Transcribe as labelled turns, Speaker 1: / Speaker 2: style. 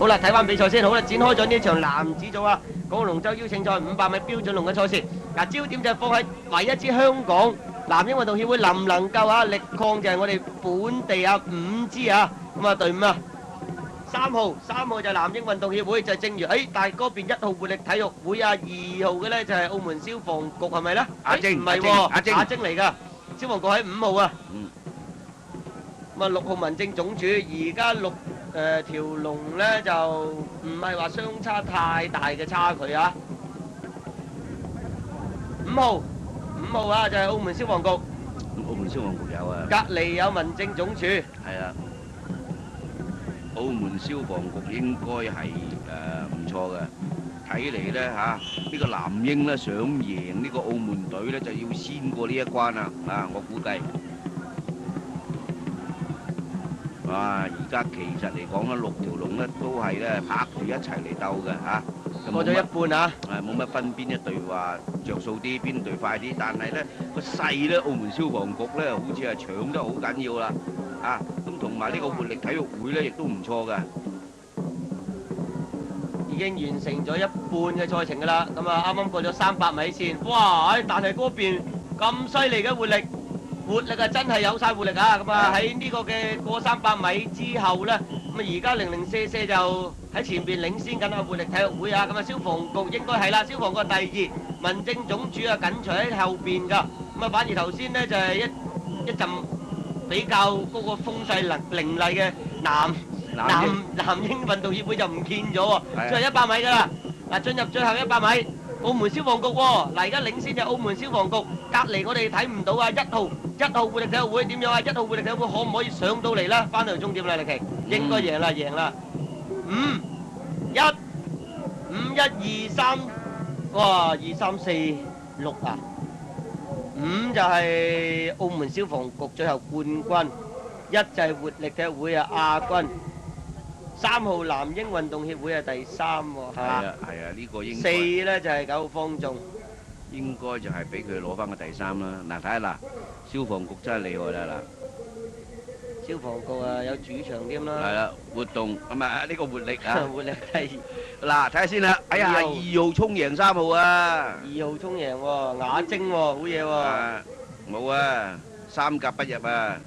Speaker 1: 好啦，睇翻比賽先。好啦，展開咗呢場男子組啊，港龍舟邀請賽500米標準龍嘅賽事。嗱，焦點就係放喺唯一支香港男嬰運動協會能唔能夠啊力抗就係我哋本地啊5支啊咁啊隊伍啊。3號就係男嬰運動協會，就係正如但係嗰邊1號活力體育會啊，2號嘅咧就係澳門消防局係咪咧？
Speaker 2: 阿晶
Speaker 1: 唔係喎，阿晶嚟㗎，消防局喺5號啊。咁啊6號民政總署，而家條龍咧就唔係話相差太大嘅差距啊。5號啊就係澳門消防局，
Speaker 2: 澳門消防局有啊，
Speaker 1: 隔離有民政總署。
Speaker 2: 係啊。澳門消防局應該係唔錯嘅，睇嚟咧嚇呢個男嬰咧想贏呢個澳門隊咧就要先過呢一關啦我估計。而家其實嚟講咧6條龍咧都係咧拍住一齊嚟鬥嘅
Speaker 1: 過咗一半啊！
Speaker 2: 冇乜分邊一隊話着數啲，邊隊快啲，但係咧個勢咧澳門消防局咧好似係搶得好緊要啦咁同埋呢個活力體育會咧亦都唔錯嘅，
Speaker 1: 已經完成咗一半嘅賽程㗎啦。咁啊啱啱過咗300米線，哇！但係嗰邊咁犀利嘅活力啊真係有晒活力啊！咁啊喺呢個嘅過300米之後咧，咁啊而家0044就喺前邊領先緊啊活力體育會啊！咁啊消防局應該係啦，消防局係第2，民政總署啊緊隨喺後邊㗎。咁啊反而頭先咧就係一陣比較嗰個風勢凌厲嘅男嬰運動協會就唔見咗喎，最後100米㗎啦。嗱，進入最後100米，澳門消防局喎，嗱而家領先就澳門消防局，隔離我哋睇唔到啊1號活力體育會點樣啊？1號活力體育會可唔可以上到嚟啦？翻到嚟終點啦，力奇應該贏啦！5、1、5、1、2、3，哇！2、3、4、6啊！5就係澳門消防局最後冠軍，1就係活力體育會啊亞軍，3號男嬰運動協會啊第3喎，係嘛？
Speaker 2: 係啊，呢個應該
Speaker 1: 4咧就係9號方仲，
Speaker 2: 應該就係俾佢攞翻個第3啦。嗱，睇下嗱，消防局真係厲害啦
Speaker 1: 消防局啊有主場添啦。
Speaker 2: 係啦，活動咁啊呢個活力
Speaker 1: 活力第
Speaker 2: 嗱睇下先啦。哎呀，2號衝贏3號啊
Speaker 1: ！2號衝贏喎，雅晶喎，好嘢喎。
Speaker 2: 冇啊，3甲不入啊。